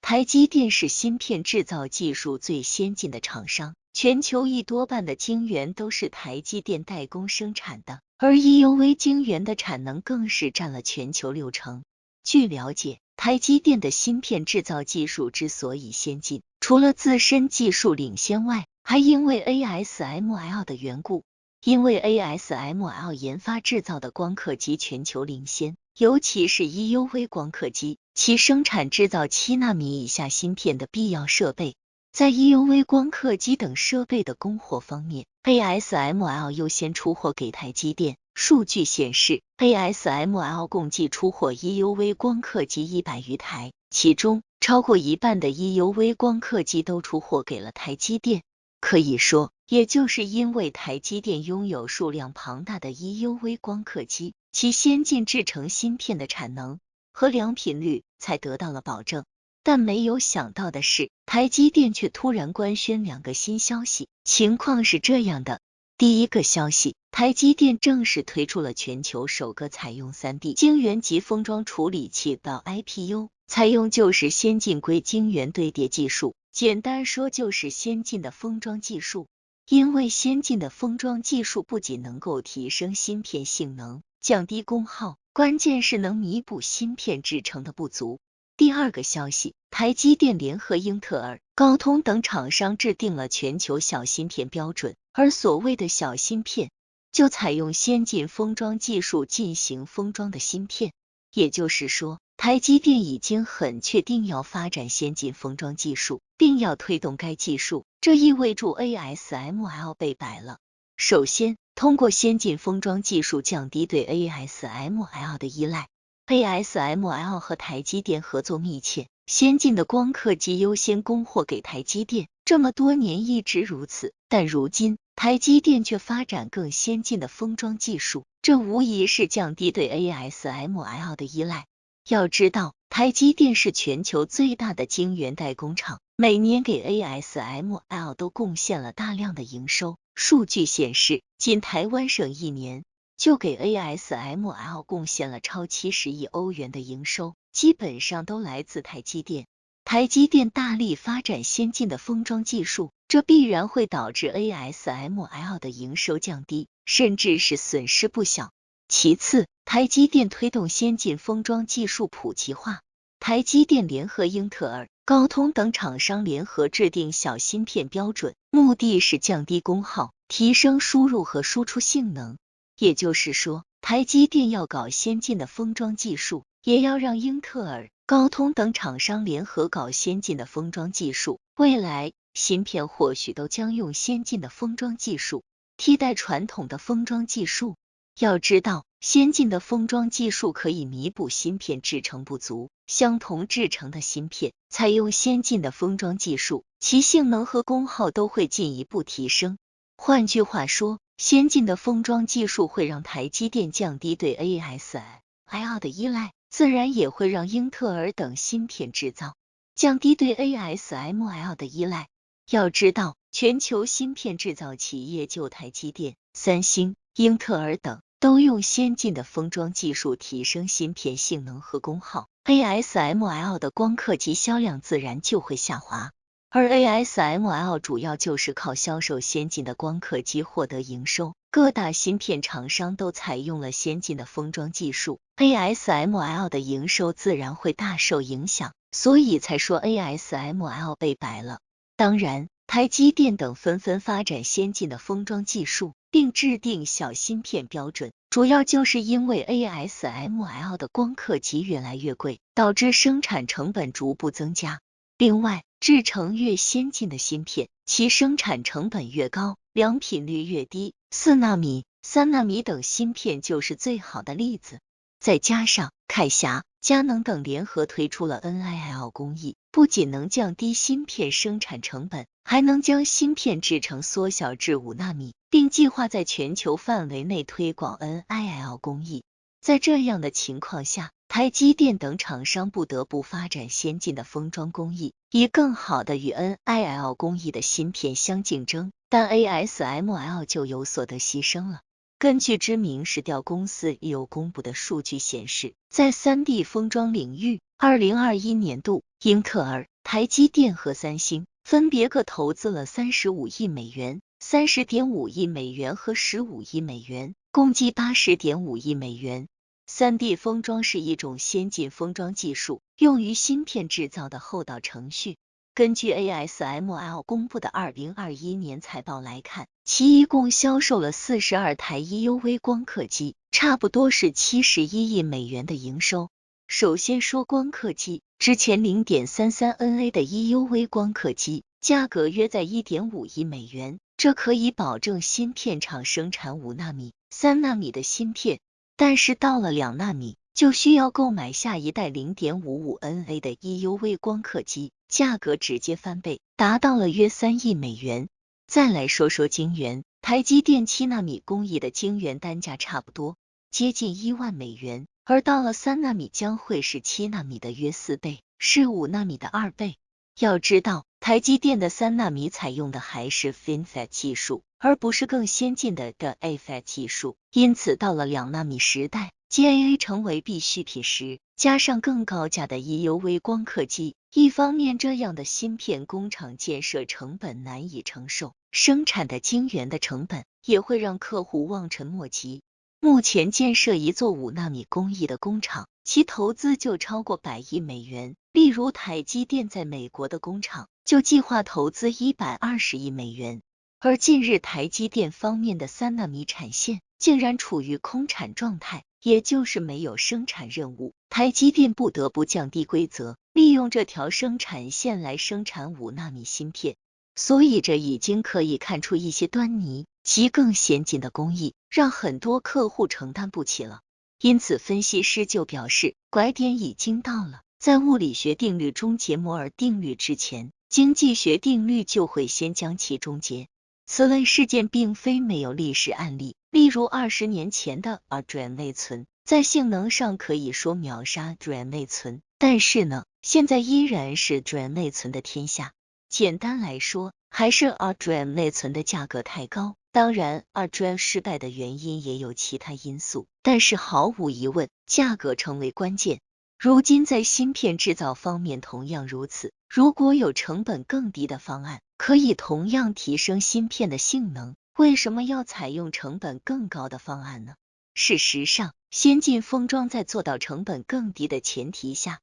台积电是芯片制造技术最先进的厂商，全球多半的晶圆都是台积电代工生产的，而 EUV 晶圆的产能更是占了全球60%。据了解，台积电的芯片制造技术之所以先进，除了自身技术领先外，还因为 ASML 的缘故。因为 ASML 研发制造的光刻机全球领先，尤其是 EUV 光刻机，其生产制造7纳米以下芯片的必要设备。在 EUV 光刻机等设备的供货方面， ASML 优先出货给台积电。数据显示， ASML 共计出货 EUV 光刻机100余台，其中超过一半的 EUV 光刻机都出货给了台积电。可以说，也就是因为台积电拥有数量庞大的 EUV 光刻机，其先进制程芯片的产能和良品率才得到了保证。但没有想到的是，台积电却突然官宣2个新消息。情况是这样的，第一个消息，台积电正式推出了全球首个采用 3D 晶圆级封装处理器的 IPU， 采用就是先进硅晶圆堆叠技术，简单说就是先进的封装技术。因为先进的封装技术不仅能够提升芯片性能，降低功耗，关键是能弥补芯片制程的不足。第二个消息，台积电联合英特尔、高通等厂商制定了全球小芯片标准，而所谓的小芯片，就采用先进封装技术进行封装的芯片。也就是说，台积电已经很确定要发展先进封装技术，并要推动该技术，这意味着 ASML 被摆了。首先，通过先进封装技术降低对 ASML 的依赖。ASML 和台积电合作密切，先进的光刻机优先供货给台积电，这么多年一直如此，但如今台积电却发展更先进的封装技术，这无疑是降低对 ASML 的依赖。要知道，台积电是全球最大的晶圆代工厂，每年给 ASML 都贡献了大量的营收。数据显示，仅台湾省一年就给 ASML 贡献了超70亿欧元的营收，基本上都来自台积电。台积电大力发展先进的封装技术，这必然会导致 ASML 的营收降低，甚至是损失不小。其次，台积电推动先进封装技术普及化。台积电联合英特尔、高通等厂商联合制定小芯片标准，目的是降低功耗，提升输入和输出性能。也就是说，台积电要搞先进的封装技术，也要让英特尔、高通等厂商联合搞先进的封装技术。未来，芯片或许都将用先进的封装技术替代传统的封装技术。要知道，先进的封装技术可以弥补芯片制程不足，相同制程的芯片采用先进的封装技术，其性能和功耗都会进一步提升。换句话说，先进的封装技术会让台积电降低对 ASML 的依赖，自然也会让英特尔等芯片制造降低对 ASML 的依赖。要知道，全球芯片制造企业就台积电、三星、英特尔等都用先进的封装技术提升芯片性能和功耗， ASML 的光刻机销量自然就会下滑。而 ASML 主要就是靠销售先进的光刻机获得营收，各大芯片厂商都采用了先进的封装技术， ASML 的营收自然会大受影响，所以才说 ASML 被摆了。当然，台积电等纷纷发展先进的封装技术，并制定小芯片标准，主要就是因为 ASML 的光刻机越来越贵，导致生产成本逐步增加。另外，制程越先进的芯片，其生产成本越高，良品率越低，4纳米、3纳米等芯片就是最好的例子。再加上凯霞、佳能等联合推出了 NIL 工艺，不仅能降低芯片生产成本，还能将芯片制程缩小至5纳米，并计划在全球范围内推广 NIL 工艺。在这样的情况下，台积电等厂商不得不发展先进的封装工艺，以更好的与 NIL 工艺的芯片相竞争，但 ASML 就有所得牺牲了。根据知名市调公司有公布的数据显示，在 3D 封装领域，2021年度，英特尔、台积电和三星分别各投资了35亿美元、30.5亿美元和15亿美元，共计80.5亿美元。3D 封装是一种先进封装技术，用于芯片制造的后导程序。根据 ASML 公布的2021年财报来看，其一共销售了42台 EUV 光刻机，差不多是71亿美元的营收。首先说光刻机，之前 0.33NA 的 EUV 光刻机价格约在 1.5亿美元，这可以保证芯片厂生产5纳米、3纳米的芯片，但是到了2纳米，就需要购买下一代 0.55NA 的 EUV 光刻机，价格直接翻倍，达到了约3亿美元。再来说说晶圆，台积电7纳米工艺的晶圆单价差不多，接近1万美元，而到了3纳米将会是7纳米的约4倍，是5纳米的2倍。要知道，台积电的3纳米采用的还是 FinFET 技术，而不是更先进的 GAA 技术，因此到了2纳米时代，GAA 成为必需品时，加上更高价的 EUV 光刻机，一方面这样的芯片工厂建设成本难以承受，生产的晶圆的成本也会让客户望尘莫及。目前建设一座5纳米工艺的工厂，其投资就超过100亿美元。例如台积电在美国的工厂就计划投资120亿美元。而近日台积电方面的3纳米产线竟然处于空产状态，也就是没有生产任务，台积电不得不降低规则，利用这条生产线来生产5纳米芯片。所以这已经可以看出一些端倪，其更先进的工艺让很多客户承担不起了。因此分析师就表示，拐点已经到了，在物理学定律终结摩尔定律之前，经济学定律就会先将其终结。此类事件并非没有历史案例，例如20年前的 DRAM 内存，在性能上可以说秒杀 DRAM 内存，但是呢，现在依然是 DRAM 内存的天下。简单来说，还是 DRAM 内存的价格太高。当然 DRAM 失败的原因也有其他因素，但是毫无疑问，价格成为关键。如今在芯片制造方面同样如此，如果有成本更低的方案，可以同样提升芯片的性能，为什么要采用成本更高的方案呢？事实上，先进封装在做到成本更低的前提下，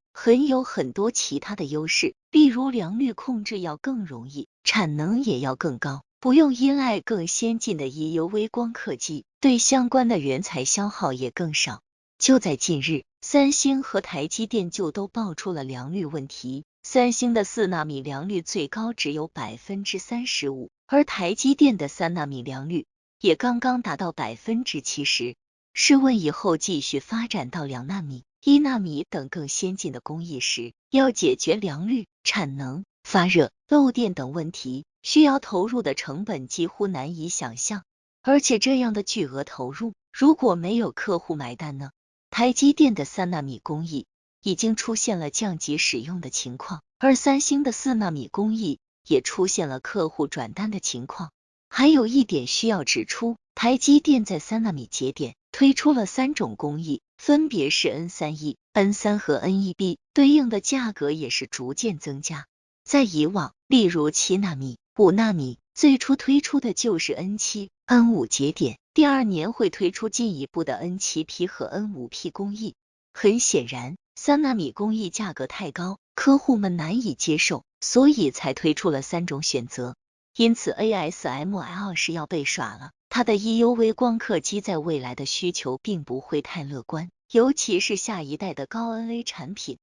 有很多其他的优势，例如良率控制要更容易，产能也要更高，不用依赖更先进的 EUV 光刻机，对相关的原材料消耗也更少。就在近日，三星和台积电就都爆出了良率问题，三星的4纳米良率最高只有 35%， 而台积电的3纳米良率也刚刚达到 70%。试问以后继续发展到2纳米、1纳米等更先进的工艺时，要解决良率、产能、发热、漏电等问题，需要投入的成本几乎难以想象。而且这样的巨额投入，如果没有客户买单呢？台积电的3纳米工艺已经出现了降级使用的情况，而三星的4纳米工艺也出现了客户转单的情况。还有一点需要指出，台积电在3纳米节点推出了3种工艺，分别是 N3E、N3 和 N1B， 对应的价格也是逐渐增加。在以往，例如7纳米、5纳米，最初推出的就是 N7、N5 节点，第2年会推出进一步的 N7P 和 N5P 工艺。很显然，3纳米工艺价格太高，客户们难以接受，所以才推出了3种选择。因此 ASML 是要被耍了，它的 EUV 光刻机在未来的需求并不会太乐观，尤其是下一代的高 NA 产品，